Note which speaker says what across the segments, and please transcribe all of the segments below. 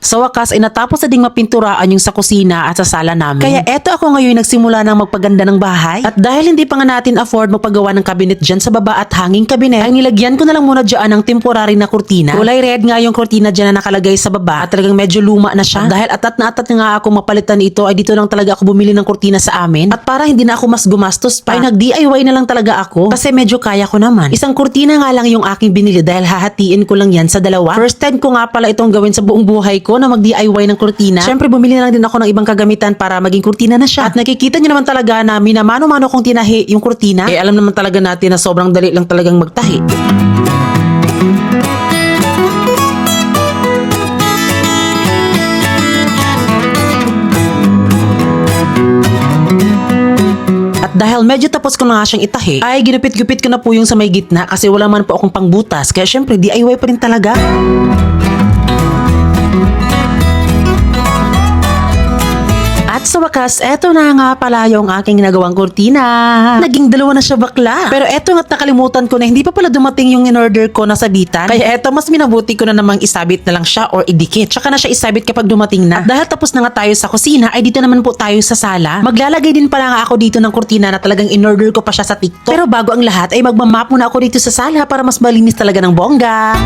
Speaker 1: Sa wakas ay natapos na ding mapinturaan yung sa kusina at sa sala namin. Kaya eto ako ngayon nagsimula ng magpaganda ng bahay. At dahil hindi pa nga natin afford magpagawa ng cabinet dyan sa baba at hanging cabinet, ay nilagyan ko na lang muna dyan ng temporary na kurtina. Kulay red nga yung kurtina dyan na nakalagay sa baba at talagang medyo luma na siya. At dahil atat na nga ako mapalitan ito, ay dito lang talaga ako bumili ng kurtina sa amin. At para hindi na ako mas gumastos pa, ay nag-DIY na lang talaga ako kasi medyo kaya ko naman. Isang kurtina nga lang yung aking binili dahil hahatiin ko lang yan sa dalawa. First time ko nga pala itong gawin sa buong buhay ko na mag-DIY ng kurtina. Syempre bumili na lang din ako ng ibang kagamitan para maging kurtina na siya. At nakikita nyo naman talaga na minamano-mano kong tinahi yung kurtina. Eh alam naman talaga natin na sobrang dali lang talagang magtahi. Dahil medyo tapos ko na nga siyang itahi, ay ginupit-gupit ko na po yung sa may gitna kasi wala man po akong pangbutas. Kaya syempre DIY pa rin talaga. At sa wakas, eto na nga pala yung aking ginagawang kurtina. Naging dalawa na siya bakla. Pero eto nga't nakalimutan ko na hindi pa pala dumating yung in-order ko na sabitan. Kaya eto, mas minabuti ko na namang isabit na lang siya or idikit. Tsaka na siya isabit kapag dumating na. At dahil tapos na nga tayo sa kusina, ay dito naman po tayo sa sala. Maglalagay din pala nga ako dito ng kurtina na talagang in-order ko pa siya sa TikTok. Pero bago ang lahat, ay magmamap muna ako dito sa sala para mas malinis talaga ng bongga.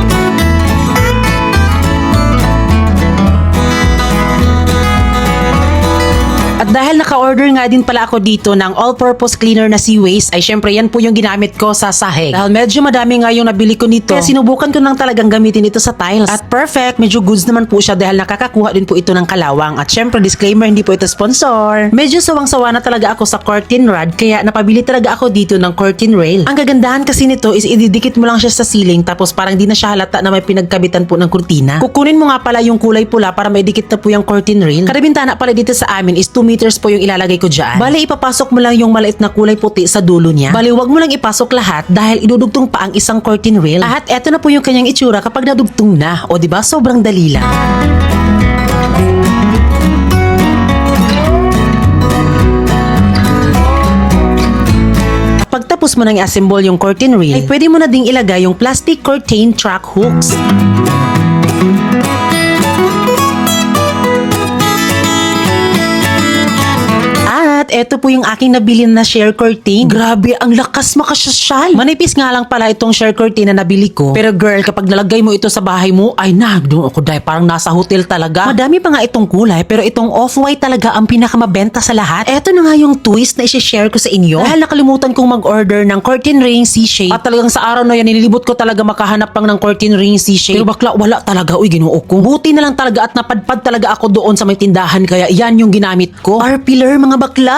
Speaker 1: At dahil naka-order nga din pala ako dito ng all-purpose cleaner na Sea Waste, ay syempre yan po yung ginamit ko sa sahig. Dahil medyo madami nga yung nabili ko nito, kaya sinubukan ko nang talagang gamitin ito sa tiles. At perfect, medyo goods naman po siya dahil nakakakuha din po ito ng kalawang. At syempre, disclaimer, hindi po ito sponsor. Medyo sawang-sawa na talaga ako sa curtain rod, kaya napabili talaga ako dito ng curtain rail. Ang kagandahan kasi nito is ididikit mo lang siya sa ceiling tapos parang di na siya halata na may pinagkabitan po ng kurtina. Kukunin mo nga pala yung kulay pula para maidikit na po yung curtain rail. Karibintana pala dito sa amin is 2 meters po yung ilalagay ko dyan. Bali, ipapasok mo lang yung maliit na kulay puti sa dulo niya. Bali, wag mo lang ipasok lahat dahil idudugtong pa ang isang curtain rail. At eto na po yung kanyang itsura kapag nadugtong na. O diba, sobrang dali lang. Pagtapos mo nang i-assemble yung curtain rail, ay pwede mo na ding ilagay yung plastic curtain track hooks. At eto po yung aking nabili na sheer curtain. Grabe, ang lakas makasasyal. Manipis nga lang pala itong sheer curtain na nabili ko. Pero girl, kapag nalagay mo ito sa bahay mo, ay doon ako dahil parang nasa hotel talaga. Madami pa nga itong kulay, pero itong off-white talaga ang pinakamabenta sa lahat. Eto na nga yung twist na isi-share ko sa inyo. Dahil nakalimutan kong mag-order ng curtain ring C-shape. At talagang sa araw na yan, nililibot ko talaga makahanap pang ng curtain ring C-shape. Pero bakla, wala talaga. Uy, Ginoo ko. Buti na lang talaga at napadpad talaga ako doon sa may tindahan. Kaya yan yung ginamit ko. R-pillar, mga bakla.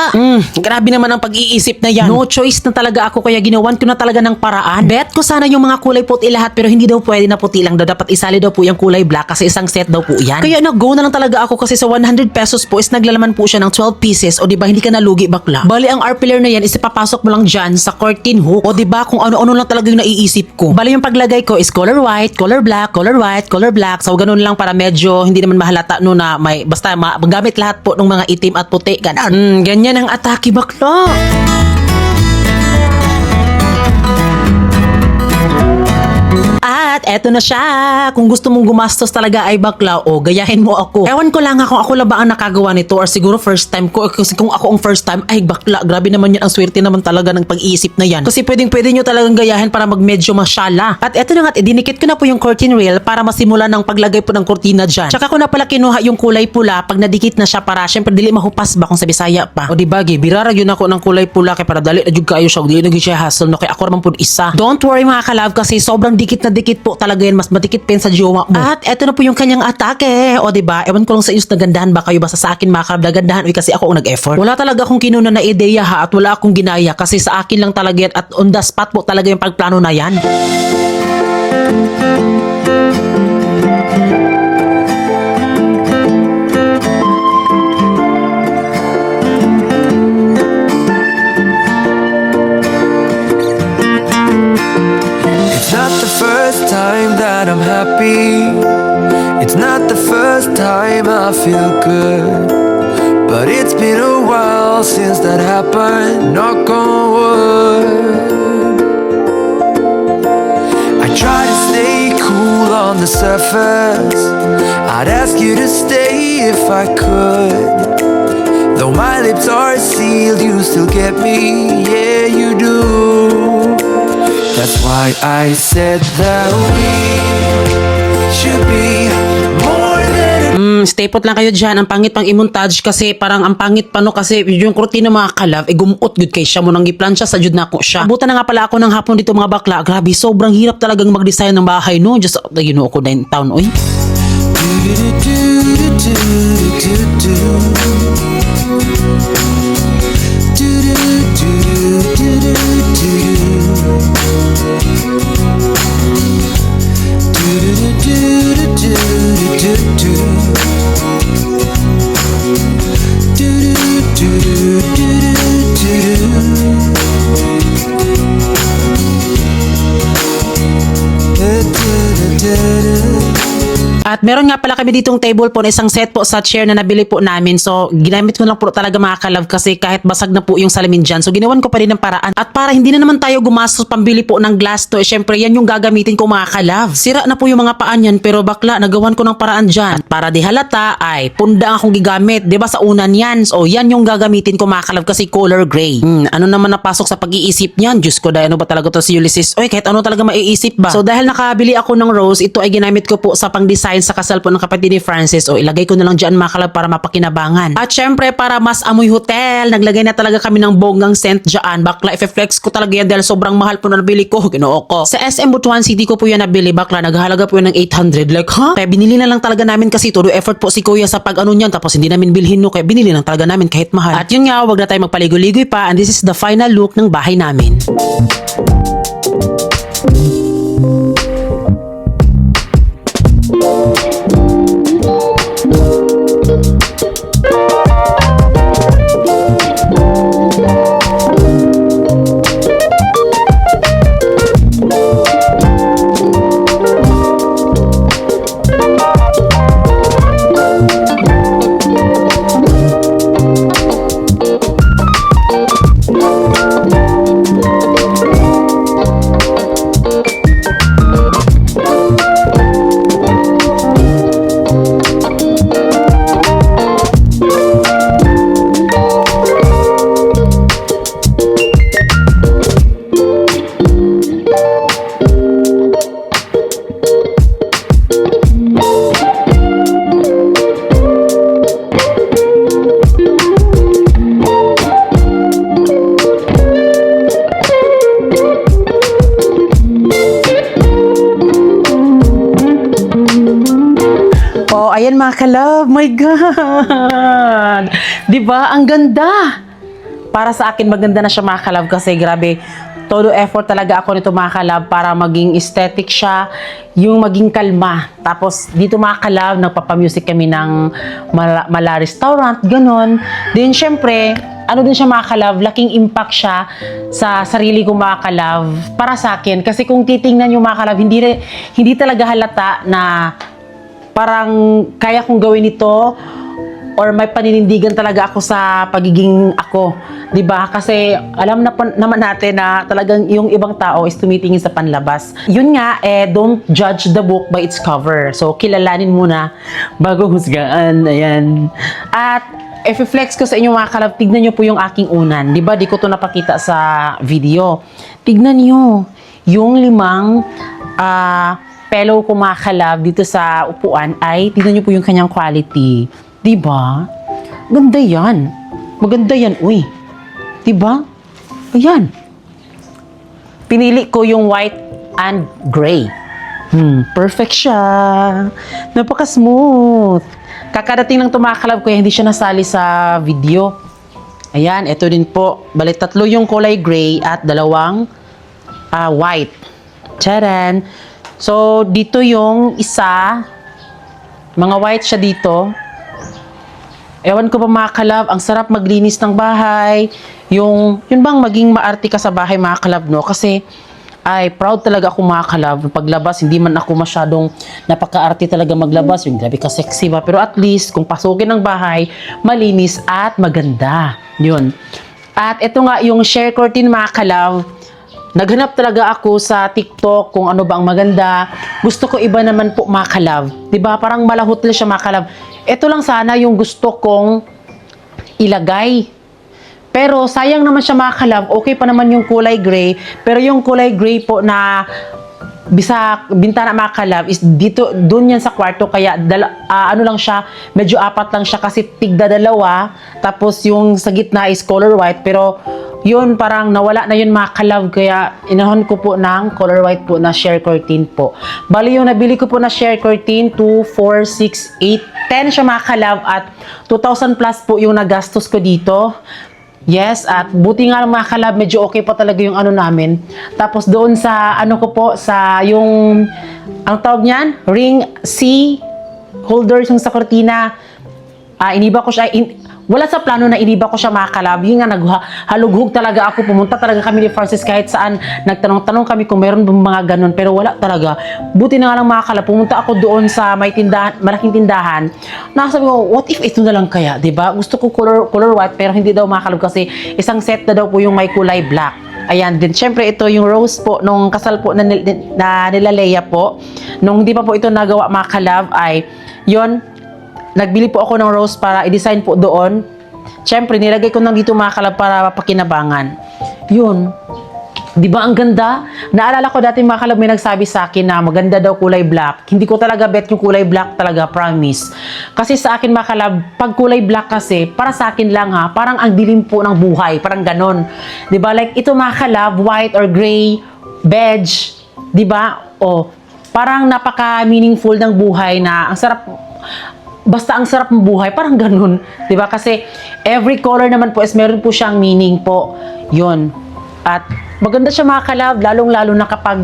Speaker 1: Grabe naman ang pag-iisip na yan. No choice na talaga ako kaya ginawan ko na talaga ng paraan. Bet ko sana yung mga kulay puti lahat pero hindi daw pwede na puti lang daw. Dapat isali daw po yung kulay black kasi isang set daw po yan. Kaya nag-go na lang talaga ako kasi sa 100 pesos po is naglalaman po siya ng 12 pieces o diba hindi ka nalugi bakla. Bali ang R-pillar na yan is ipapasok mo lang dyan sa curtain hook o diba kung ano-ano lang talaga yung naiisip ko. Bali yung paglagay ko is color white, color black, color white, color black. So ganun lang para medyo hindi naman mahalata no na may basta magamit lahat po ng mga itim at puti. Ganyan ang atake bakla. At eto na siya. Kung gusto mong gumastos talaga ay bakla o gayahin mo ako. Ewan ko lang kung ako lang ba ang nakagawa nito or siguro first time ko. Kasi kung ako ang first time ay bakla. Grabe naman yan. Ang swerte naman talaga ng pag-iisip na yan. Kasi pwede nyo talagang gayahin para mag-medyo masyala. At eto na nga, dinikit ko na po yung curtain rail para masimula ng paglagay po ng kurtina dyan. Tsaka ko na pala kinuha yung kulay pula pag nadikit na siya para syempre dili mahupas ba kung sa Bisaya pa. O diba, birarag yun ako ng kulay pula kay para dali na jud kayo siya. Dili na siya hassle no kay ako naman po isa. Don't worry mga kalab kasi sobrang dikit na dikit po talaga yan, mas madikit pa sa jowa mo. At eto na po yung kanyang atake. O diba, ewan ko lang sa inyo nagandahan ba kayo basta sa akin mga kalab nagandahan kasi ako ang nag-effort. Wala talaga akong kinuna na ideya ha at wala akong ginaya kasi sa akin lang talaga yan at on the spot po talaga yung pagplano na yan.
Speaker 2: That I'm happy. It's not the first time I feel good, but it's been a while since that happened. Knock on wood. I try to stay cool on the surface. I'd ask you to stay if I could. Though my lips are sealed, you still get me, yeah you do. That's why I said that we should be more than
Speaker 1: Stay put lang kayo dyan. Ang pangit pang i-montage kasi parang ang pangit pa no kasi yung kurtina mga kalab, gumuot good kay siya mo nang giplansya sa jud na ako siya. Abutan na nga pala ako ng hapon dito mga bakla. Grabe, sobrang hirap talagang mag-design ng bahay no. Just you know ako din town oy. At meron nga pala kami ditong table po na isang set po sa chair na nabili po namin. So, ginamit ko lang po talaga mga kalab kasi kahit basag na po yung salamin dyan. So, ginawan ko pa rin ng paraan. At para hindi na naman tayo gumastos pambili po ng glass to, syempre yan yung gagamitin ko mga kalab. Sira na po yung mga paan yan pero bakla, nagawan ko ng paraan dyan. At para di halata ay punda akong gigamit. Diba sa unan yan? So, yan yung gagamitin ko mga kalab kasi color gray. Ano naman napasok sa pag-iisip niyan? Diyos ko, dahil ano ba talaga to si Ulysses? Oy, kahit ano talaga maiisip ba? So, dahil nakabili ako ng rose, ito ay ginamit ko po sa pang-design sa kasal po ng kapatid ni Francis. O ilagay ko na lang dyan mga kalab para mapakinabangan. At syempre para mas amoy hotel, naglagay na talaga kami ng bonggang scent dyan. Bakla, i-flex ko talaga yan dahil sobrang mahal po na nabili ko. Ginoo ko. Sa SM Butuan City ko po yan nabili. Bakla, naghahalaga po yan ng 800. Like, ha? Kaya binili na lang talaga namin kasi todo effort po si kuya sa pag-ano niyan. Tapos hindi namin bilhin no. Kaya binili lang talaga namin kahit mahal. At yun nga, wag na tayo magpaligoy-ligoy pa. And this is the final look ng bahay namin. Ayan mga kalab, my God! Diba? Ang ganda! Para sa akin, maganda na siya mga kalab kasi grabe, todo effort talaga ako nito mga kalab para maging aesthetic siya, yung maging kalma. Tapos dito mga kalab, nagpapamusic kami ng mala restaurant, ganon. Then syempre, ano din siya mga kalab, laking impact siya sa sarili ko mga kalab para sa akin. Kasi kung titingnan yung mga kalab, hindi talaga halata na parang kaya kong gawin ito or may paninindigan talaga ako sa pagiging ako. 'Di ba? Kasi alam na naman natin na talagang yung ibang tao is tumitingin sa panlabas. Yun nga, don't judge the book by its cover. So, kilalanin muna bago husgaan. Ayan. At i-flex ko sa inyo mga kalab, tignan nyo po yung aking unan. 'Di ba? Di ko to napakita sa video. Tignan nyo yung 5 pillow ko mga kalab dito sa upuan ay tignan nyo po yung kanyang quality. Diba? Ganda yan. Maganda yan, uy. Diba? Ayan. Pinili ko yung white and gray. Perfect siya. Napaka-smooth. Kakadating lang tumakalab ko, hindi siya nasali sa video. Ayan, ito din po. Bali, 3 yung kulay gray at 2 white. Charan! So, dito yung isa, mga white siya dito. Ewan ko pa mga kalab, ang sarap maglinis ng bahay. Yun bang maging maarte ka sa bahay mga kalab, no? Kasi, ay proud talaga ako mga kalab. Paglabas, hindi man ako masyadong napaka-arte talaga maglabas. Yung grabe ka sexy ba? Pero at least, kung pasukin ng bahay, malinis at maganda. Yun. At ito nga yung share curtain mga kalab. Naghanap talaga ako sa TikTok kung ano ba ang maganda. Gusto ko iba naman po mga kalab. 'Di ba? Parang malahot lang siya mga kalab. Ito lang sana yung gusto kong ilagay. Pero sayang naman siya mga kalab. Okay pa naman yung kulay gray. Pero yung kulay gray po na bintana mga kalab is dito, dun yan sa kwarto. Kaya ano lang siya, medyo apat lang siya kasi tigda dalawa. Tapos yung sa gitna is color white. Pero yun, parang nawala na yun mga kalab. Kaya inahon ko po ng color white po na sheer curtain po. Bali yung nabili ko po na sheer curtain, 2, 4, 6, 8, 10 siya mga kalab. At 2,000 plus po yung nagastos ko dito. Yes, at buti nga mga kalab, medyo okay pa talaga yung ano namin. Tapos doon sa ano ko po, sa yung, ang tawag niyan, ring C holder yung sa kortina. Iniba ko siya, wala sa plano na iniba ko siya mga kalab. Yung nga, naghalughog talaga ako. Pumunta talaga kami ni Francis kahit saan. Nagtanong-tanong kami kung meron bang mga ganun. Pero wala talaga. Buti na nga lang mga kalab. Pumunta ako doon sa may tindahan, malaking tindahan. Nakasabi ko, what if ito na lang kaya? Diba? Gusto ko color white pero hindi daw mga kalab kasi isang set na daw po yung may kulay black. Ayan, din syempre ito yung rose po nung kasal po na nila Leia po. Nung hindi pa po ito nagawa mga kalab ay yon. Nagbili po ako ng rose para i-design po doon. Siyempre, nilagay ko nang dito mga kalab para pakinabangan. Yun. Di ba ang ganda? Naalala ko dati mga kalab may nagsabi sa akin na maganda daw kulay black. Hindi ko talaga bet yung kulay black talaga, promise. Kasi sa akin mga kalab, pag kulay black kasi, para sa akin lang ha, parang ang dilim po ng buhay. Parang ganon. Di ba? Like ito mga kalab, white or gray, beige. Di ba? O, parang napaka-meaningful ng buhay na ang sarap. Basta ang sarap ng buhay, parang ganun. 'Di ba? Kasi every color naman po is meron po siyang meaning po. 'Yon. At maganda siya mga kalab, lalong-lalo na kapag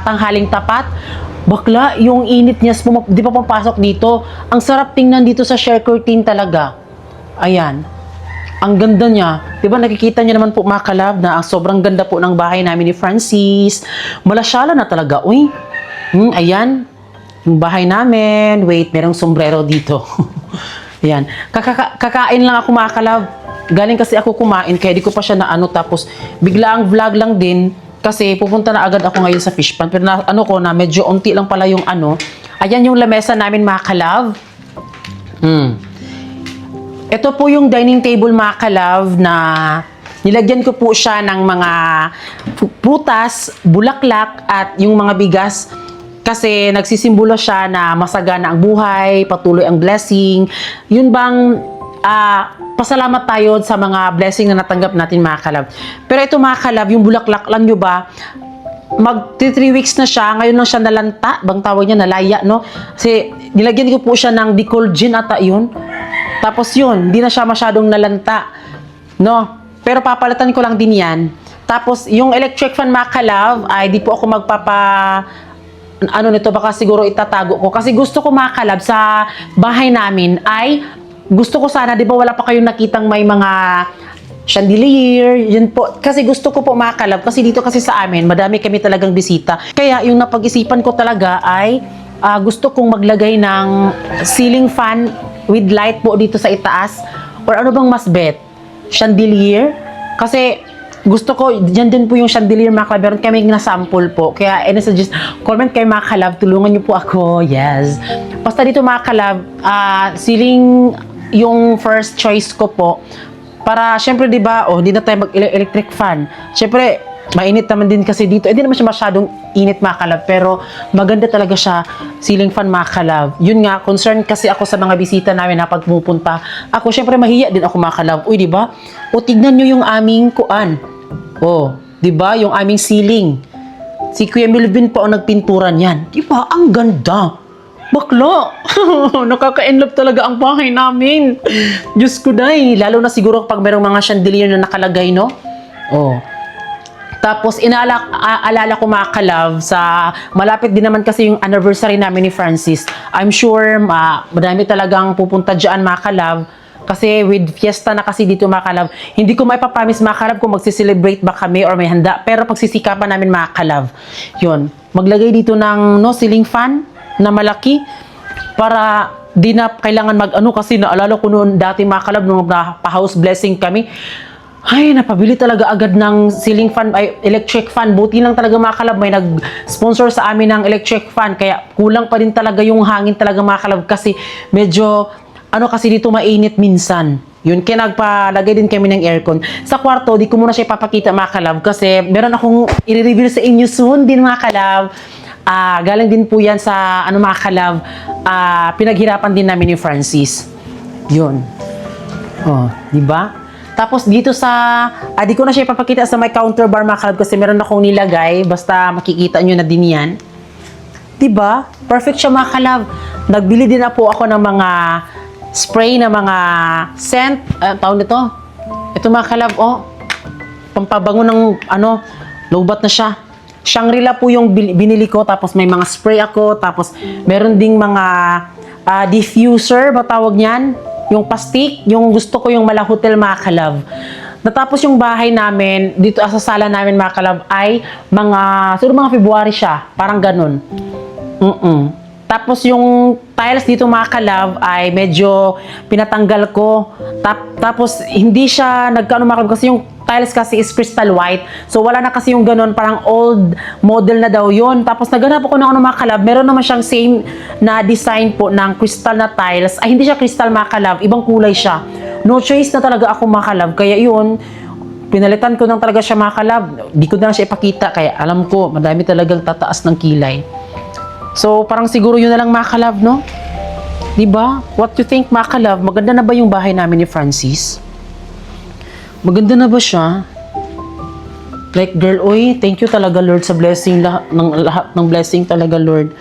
Speaker 1: tanghaling tapat. Bakla, yung init niya, di pa papasok dito. Ang sarap tingnan dito sa sheer curtain talaga. Ayan. Ang ganda niya. 'Di ba nakikita niyo naman po mga kalab na ang sobrang ganda po ng bahay namin ni Francis. Malasyala na talaga. Uy. Ayan. Yung bahay namin, wait, merong sombrero dito. Ayan. Kakain lang ako mga kalab. Galing kasi ako kumain, kaya di ko pa siya na ano, tapos bigla ang vlog lang din, kasi pupunta na agad ako ngayon sa fish pan. Pero na, ano ko na, medyo unti lang pala yung ano. Ayan yung lamesa namin mga kalab. Ito po yung dining table mga kalab na nilagyan ko po siya ng mga prutas, bulaklak, at yung mga bigas. Kasi nagsisimbolo siya na masagana ang buhay, patuloy ang blessing. Yun bang pasalamat tayo sa mga blessing na natanggap natin mga kalab. Pero ito mga kalab, yung bulaklak, alam nyo ba, mag 3 weeks na siya, ngayon lang siya nalanta, bang tawag niya, nalaya, no? Kasi nilagyan ko po siya ng Decolgin ata yun. Tapos yun, hindi na siya masyadong nalanta, no? Pero papalitan ko lang din yan. Tapos yung electric fan mga kalab, ay di po ako ano nito, baka siguro itatago ko. Kasi gusto ko mga kalab sa bahay namin ay gusto ko sana, di ba wala pa kayong nakitang may mga chandelier, yun po. Kasi gusto ko po mga kalab, kasi dito kasi sa amin, madami kami talagang bisita. Kaya yung napag-isipan ko talaga ay gusto kong maglagay ng ceiling fan with light po dito sa itaas. Or ano bang mas bet? Chandelier? Kasi gusto ko, dyan din po yung chandelier mga kalab. Meron kami na sample po. Kaya, suggest, comment kayo mga kalab. Tulungan niyo po ako. Yes. Basta dito mga kalab, ceiling yung first choice ko po. Para, syempre, di ba, hindi na tayo mag-electric fan. Syempre, mainit naman din kasi dito. Hindi naman siya masyadong init mga kalab. Pero, maganda talaga siya, ceiling fan mga kalab. Yun nga, concern kasi ako sa mga bisita namin na pag pumupunta. Ako, syempre, mahiya din ako mga kalab. Uy, di ba? O, tignan nyo yung aming kuan. Oh, 'di ba? Yung aming ceiling. Si Kuya Melvin pa ang nagpintura niyan. 'Di ba? Ang ganda. Bakla. Nakaka-enlove talaga ang bahay namin. Diyos ko day, lalo na siguro pag merong mga chandelier na nakalagay, no? Oh. Tapos alala ko mga kalab sa malapit din naman kasi yung anniversary namin ni Francis. I'm sure madami talagang pupunta diyan mga kalab. Kasi with fiesta na kasi dito mga kalab, hindi ko maipapromise mga kalab kung magsi-celebrate ba kami or may handa. Pero pagsisikapan namin mga kalab, yun. Maglagay dito ng ceiling fan na malaki para di na kailangan mag-ano kasi naalala ko noon dati mga kalab nung pa-house blessing kami. Ay, napabili talaga agad ng ceiling fan, ay, electric fan. Buti lang talaga mga kalab, may nag-sponsor sa amin ng electric fan. Kaya kulang pa din talaga yung hangin talaga mga kalab kasi medyo, kasi dito mainit minsan. Yun, kaya nagpalagay din kami ng aircon. Sa kwarto, di ko muna siya ipapakita mga kalab kasi meron akong i-reveal sa inyo soon din mga kalab. Galing din po yan sa, mga kalab, pinaghirapan din namin ni Francis. Yun. Oh, di ba? Tapos dito di ko na siya ipapakita sa may counter bar mga kalab kasi meron akong nilagay. Basta makikita nyo na din yan. Diba? Perfect siya mga kalab. Nagbili din na po ako ng mga spray na mga scent. Tawag nito. Ito mga kalab, pampabango ng, lowbat na siya. Shangri-La po yung binili ko. Tapos may mga spray ako. Tapos meron ding mga diffuser, ba tawag niyan? Yung pastik, yung gusto ko yung mala hotel mga kalab. Natapos yung bahay namin, dito sa sala namin mga kalab, ay siguro mga February siya. Parang ganun. Tapos yung tiles dito mga kalab ay medyo pinatanggal ko. Tapos hindi siya nagkaano mga kalab kasi yung tiles kasi is crystal white. So wala na kasi yung ganun, parang old model na daw yun. Tapos naganap ako ng mga kalab, meron naman siyang same na design po ng crystal na tiles. Ay hindi siya crystal mga kalab, ibang kulay siya. No choice na talaga ako mga kalab. Kaya yun, pinalitan ko lang talaga siya mga kalab. Di ko na siya ipakita kaya alam ko madami talagang tataas ng kilay. So parang siguro yun na lang mga kalab, no? Diba? What you think mga kalab? Maganda na ba yung bahay namin ni Francis? Maganda na ba siya? Like, girl, thank you talaga, Lord, sa blessing, lahat ng blessing talaga, Lord.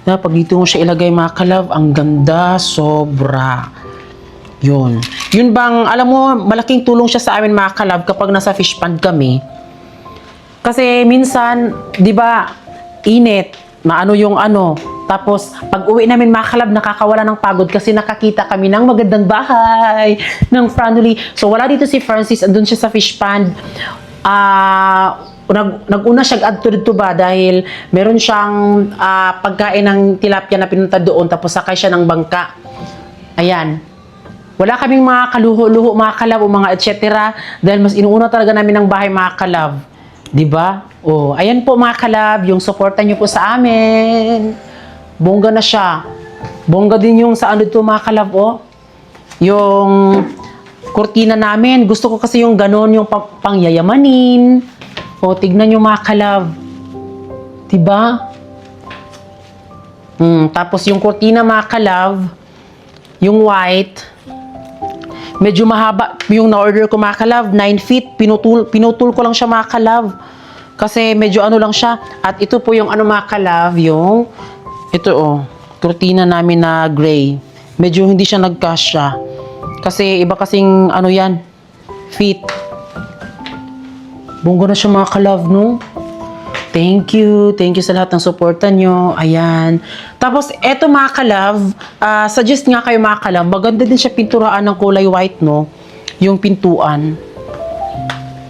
Speaker 1: Pag dito mo siya ilagay, mga kalab, ang ganda, sobra. Yun. Yun bang, alam mo, malaking tulong siya sa amin, mga kalab, kapag nasa fish pond kami. Kasi minsan, di ba, init, tapos, pag uwi namin mga kalab, nakakawala ng pagod kasi nakakita kami ng magandang bahay, ng family. So, wala dito si Francis, andun siya sa fish pond. Nag-una siya adto dito ba dahil meron siyang pagkain ng tilapia na pinunta doon, tapos sakay siya ng bangka. Ayan. Wala kaming mga kaluho-luho, mga kalab, o mga etc. Dahil mas inuuna talaga namin ng bahay, mga kalab. Diba? Ayan po mga kalab, yung supportan niyo po sa amin. Bongga na siya. Bongga din yung sa dito mga kalab, yung kurtina namin. Gusto ko kasi yung ganon, yung pangyayamanin. Tignan nyo mga kalab. Diba? Tapos yung kurtina mga kalab, yung white, medyo mahaba. Yung na-order ko mga kalab, 9 feet. Pinutul ko lang siya mga kalab. Kasi medyo lang siya. At ito po yung mga kalab, yung ito kurtina namin na gray. Medyo hindi siya nagkasya. Kasi iba kasing yan, feet. Bongga na siya mga kalab, no? Thank you. Thank you sa lahat ng suportan nyo. Ayan. Tapos, eto mga kalab, suggest nga kayo mga kalab, maganda din siya pinturaan ng kulay white, no? Yung pintuan.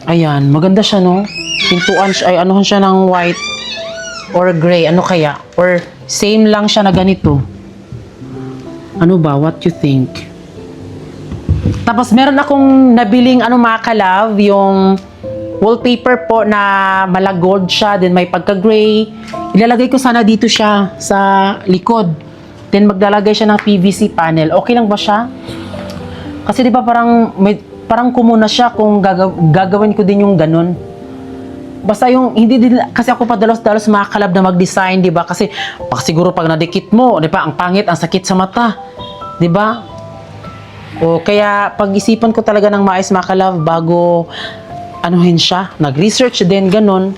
Speaker 1: Ayan, maganda siya, no? Pintuan siya, siya ng white or gray, kaya? Or same lang siya na ganito. Ano ba? What you think? Tapos meron akong nabiling mga kalab, yung wallpaper po na malagold siya, then may pagka-gray. Ilalagay ko sana dito siya sa likod. Then maglalagay siya ng PVC panel. Okay lang ba siya? Kasi di ba parang kumuna siya kung gagawin ko din yung ganun. Basta yung, hindi din, kasi ako padalos-dalos mga kalab na mag-design, di ba? Kasi, siguro pag nadikit mo, di ba, ang pangit, ang sakit sa mata. Di ba? Kaya, pag-isipan ko talaga ng maayos mga kalab, bago, siya, nag-research din, ganun.